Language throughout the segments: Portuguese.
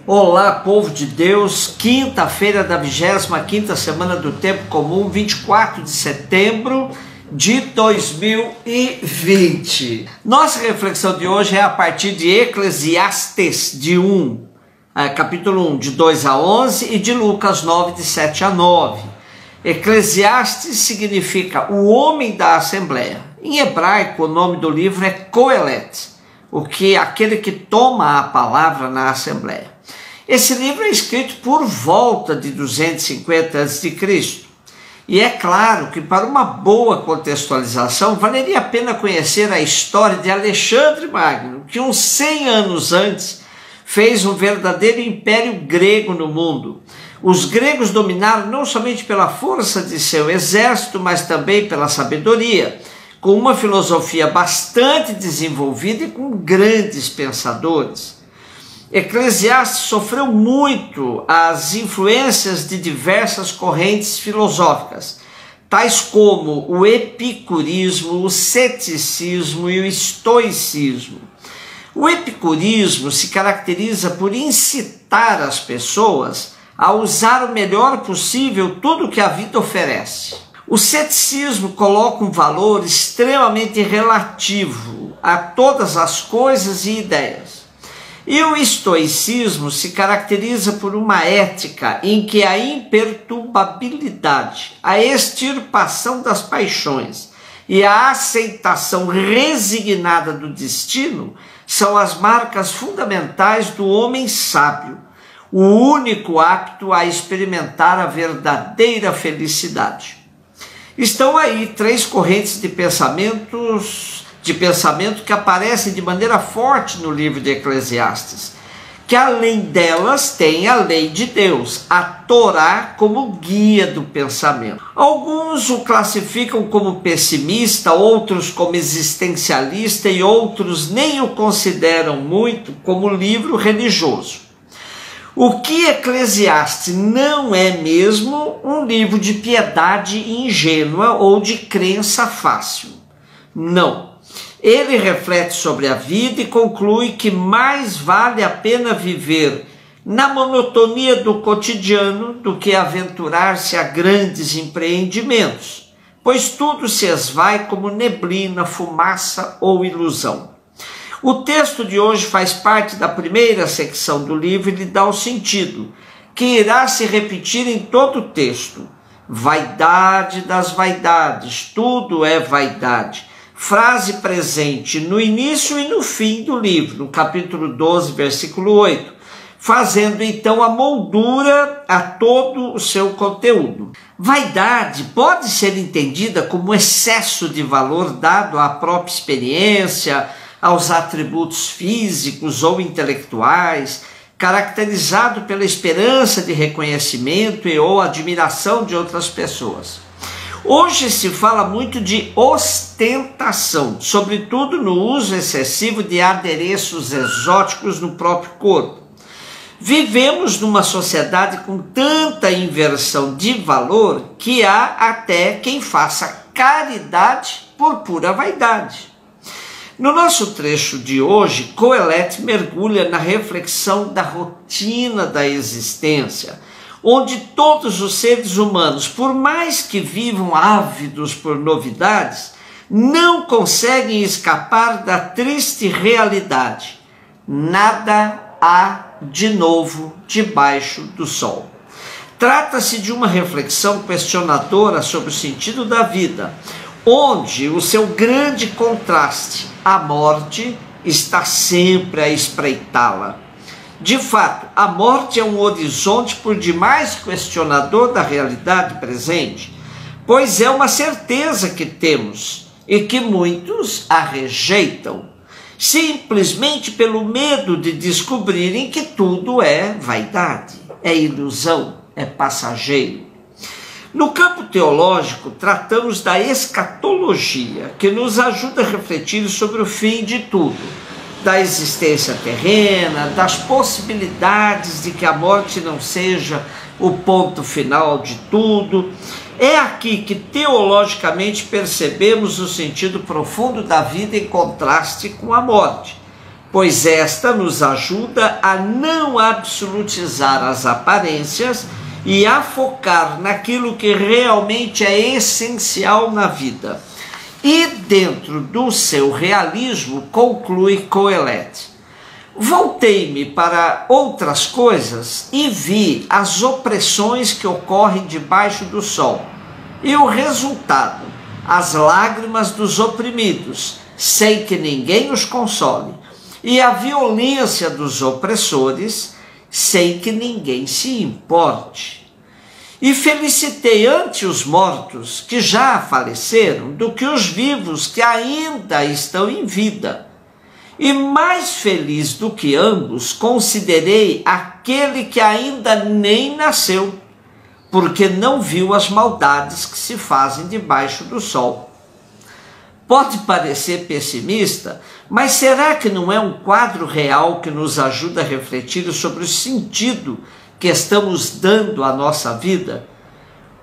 Olá, povo de Deus, quinta-feira da 25ª semana do Tempo Comum, 24 de setembro de 2020. Nossa reflexão de hoje é a partir de Eclesiastes, capítulo 1, de 2 a 11, e de Lucas 9, de 7 a 9. Eclesiastes significa o homem da Assembleia. Em hebraico, o nome do livro é Coelet, aquele que toma a palavra na Assembleia. Esse livro é escrito por volta de 250 a.C. E é claro que para uma boa contextualização valeria a pena conhecer a história de Alexandre Magno, que uns 100 anos antes fez um verdadeiro império grego no mundo. Os gregos dominaram não somente pela força de seu exército, mas também pela sabedoria, com uma filosofia bastante desenvolvida e com grandes pensadores. Eclesiastes sofreu muito as influências de diversas correntes filosóficas, tais como o epicurismo, o ceticismo e o estoicismo. O epicurismo se caracteriza por incitar as pessoas a usar o melhor possível tudo que a vida oferece. O ceticismo coloca um valor extremamente relativo a todas as coisas e ideias. E o estoicismo se caracteriza por uma ética em que a imperturbabilidade, a extirpação das paixões e a aceitação resignada do destino são as marcas fundamentais do homem sábio, o único apto a experimentar a verdadeira felicidade. Estão aí três correntes de pensamento que aparecem de maneira forte no livro de Eclesiastes, que além delas tem a lei de Deus, a Torá, como guia do pensamento. Alguns o classificam como pessimista, outros como existencialista e outros nem o consideram muito como livro religioso. O que Eclesiastes não é mesmo um livro de piedade ingênua ou de crença fácil. Não. Ele reflete sobre a vida e conclui que mais vale a pena viver na monotonia do cotidiano do que aventurar-se a grandes empreendimentos, pois tudo se esvai como neblina, fumaça ou ilusão. O texto de hoje faz parte da primeira secção do livro e lhe dá o sentido, que irá se repetir em todo o texto. Vaidade das vaidades, tudo é vaidade. Frase presente no início e no fim do livro, no capítulo 12, versículo 8, fazendo então a moldura a todo o seu conteúdo. Vaidade pode ser entendida como excesso de valor dado à própria experiência, aos atributos físicos ou intelectuais, caracterizado pela esperança de reconhecimento e ou admiração de outras pessoas. Hoje se fala muito de ostentação, sobretudo no uso excessivo de adereços exóticos no próprio corpo. Vivemos numa sociedade com tanta inversão de valor que há até quem faça caridade por pura vaidade. No nosso trecho de hoje, Coelet mergulha na reflexão da rotina da existência, onde todos os seres humanos, por mais que vivam ávidos por novidades, não conseguem escapar da triste realidade. Nada há de novo debaixo do sol. Trata-se de uma reflexão questionadora sobre o sentido da vida, onde o seu grande contraste, a morte, está sempre a espreitá-la. De fato, a morte é um horizonte por demais questionador da realidade presente, pois é uma certeza que temos e que muitos a rejeitam, simplesmente pelo medo de descobrirem que tudo é vaidade, é ilusão, é passageiro. No campo teológico, tratamos da escatologia, que nos ajuda a refletir sobre o fim de tudo, da existência terrena, das possibilidades de que a morte não seja o ponto final de tudo. É aqui que teologicamente percebemos o sentido profundo da vida em contraste com a morte, pois esta nos ajuda a não absolutizar as aparências e a focar naquilo que realmente é essencial na vida. E dentro do seu realismo, conclui Coelete: voltei-me para outras coisas e vi as opressões que ocorrem debaixo do sol, e o resultado, as lágrimas dos oprimidos, sem que ninguém os console, e a violência dos opressores, sem que ninguém se importe. E felicitei ante os mortos que já faleceram do que os vivos que ainda estão em vida. E mais feliz do que ambos considerei aquele que ainda nem nasceu, porque não viu as maldades que se fazem debaixo do sol. Pode parecer pessimista, mas será que não é um quadro real que nos ajuda a refletir sobre o sentido que estamos dando à nossa vida?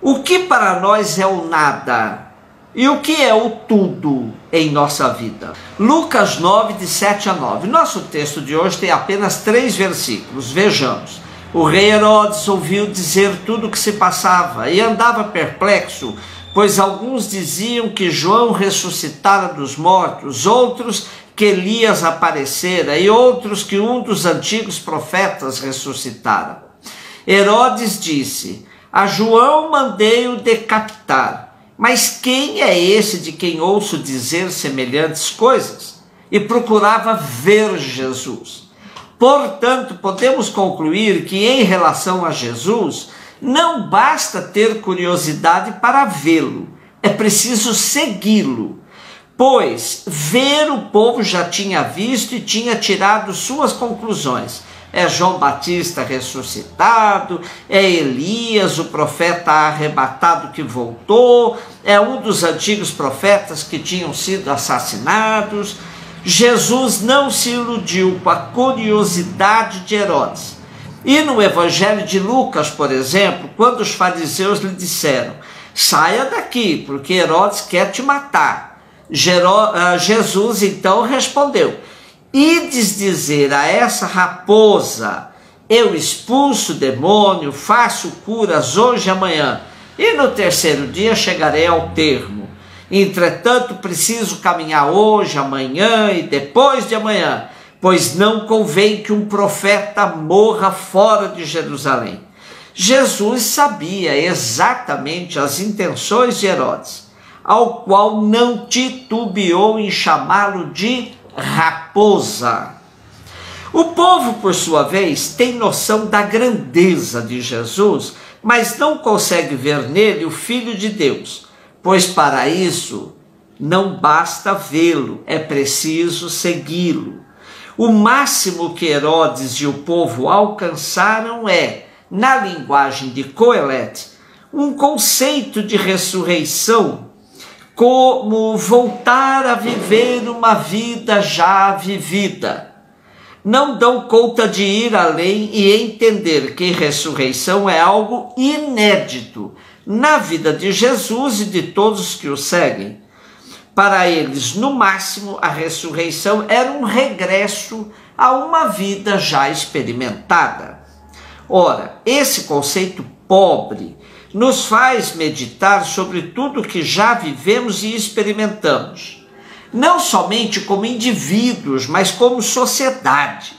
O que para nós é o nada e o que é o tudo em nossa vida? Lucas 9, de 7 a 9. Nosso texto de hoje tem apenas 3 versículos. Vejamos. O rei Herodes ouviu dizer tudo o que se passava e andava perplexo, pois alguns diziam que João ressuscitara dos mortos, outros que Elias aparecera e outros que um dos antigos profetas ressuscitara. Herodes disse: a João mandei-o decapitar, mas quem é esse de quem ouço dizer semelhantes coisas? E procurava ver Jesus. Portanto, podemos concluir que em relação a Jesus, não basta ter curiosidade para vê-lo, é preciso segui-lo, pois ver o povo já tinha visto e tinha tirado suas conclusões. É João Batista ressuscitado, é Elias, o profeta arrebatado que voltou, é um dos antigos profetas que tinham sido assassinados. Jesus não se iludiu com a curiosidade de Herodes. E no Evangelho de Lucas, por exemplo, quando os fariseus lhe disseram: saia daqui, porque Herodes quer te matar, Jesus então respondeu: ides dizer a essa raposa: eu expulso o demônio, faço curas hoje e amanhã, e no terceiro dia chegarei ao termo. Entretanto, preciso caminhar hoje, amanhã e depois de amanhã, pois não convém que um profeta morra fora de Jerusalém. Jesus sabia exatamente as intenções de Herodes, ao qual não titubeou em chamá-lo de raposa. O povo, por sua vez, tem noção da grandeza de Jesus, mas não consegue ver nele o Filho de Deus, pois para isso não basta vê-lo, é preciso segui-lo. O máximo que Herodes e o povo alcançaram é, na linguagem de Coelete, um conceito de ressurreição, como voltar a viver uma vida já vivida. Não dão conta de ir além e entender que ressurreição é algo inédito na vida de Jesus e de todos que o seguem. Para eles, no máximo, a ressurreição era um regresso a uma vida já experimentada. Ora, esse conceito pobre nos faz meditar sobre tudo que já vivemos e experimentamos, não somente como indivíduos, mas como sociedade.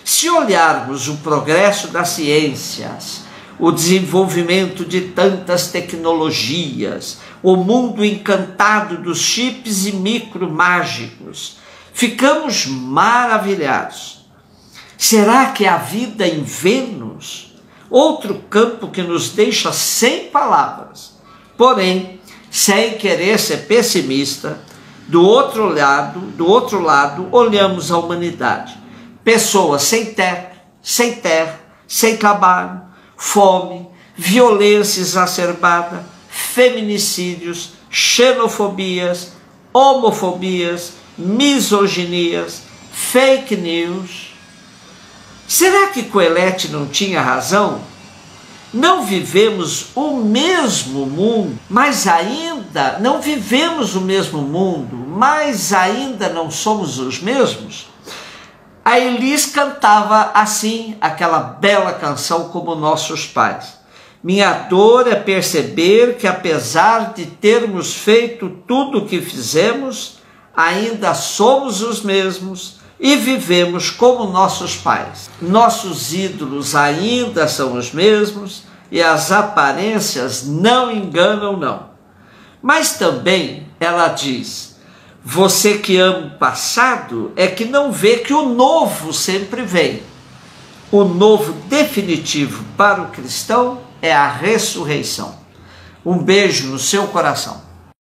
Se olharmos o progresso das ciências, o desenvolvimento de tantas tecnologias, o mundo encantado dos chips e micro mágicos, ficamos maravilhados. Será que a vida em Vênus? Outro campo que nos deixa sem palavras. Porém, sem querer ser pessimista, do outro lado, olhamos a humanidade. Pessoas sem teto, sem terra, sem trabalho, fome, violência exacerbada, feminicídios, xenofobias, homofobias, misoginias, fake news. Será que Coelete não tinha razão? Não vivemos o mesmo mundo, mas ainda não vivemos o mesmo mundo, mas ainda não somos os mesmos? A Elis cantava assim, aquela bela canção como nossos pais. Minha dor é perceber que apesar de termos feito tudo o que fizemos, ainda somos os mesmos e vivemos como nossos pais. Nossos ídolos ainda são os mesmos e as aparências não enganam, não. Mas também ela diz, você que ama o passado é que não vê que o novo sempre vem. O novo definitivo para o cristão é a ressurreição. Um beijo no seu coração.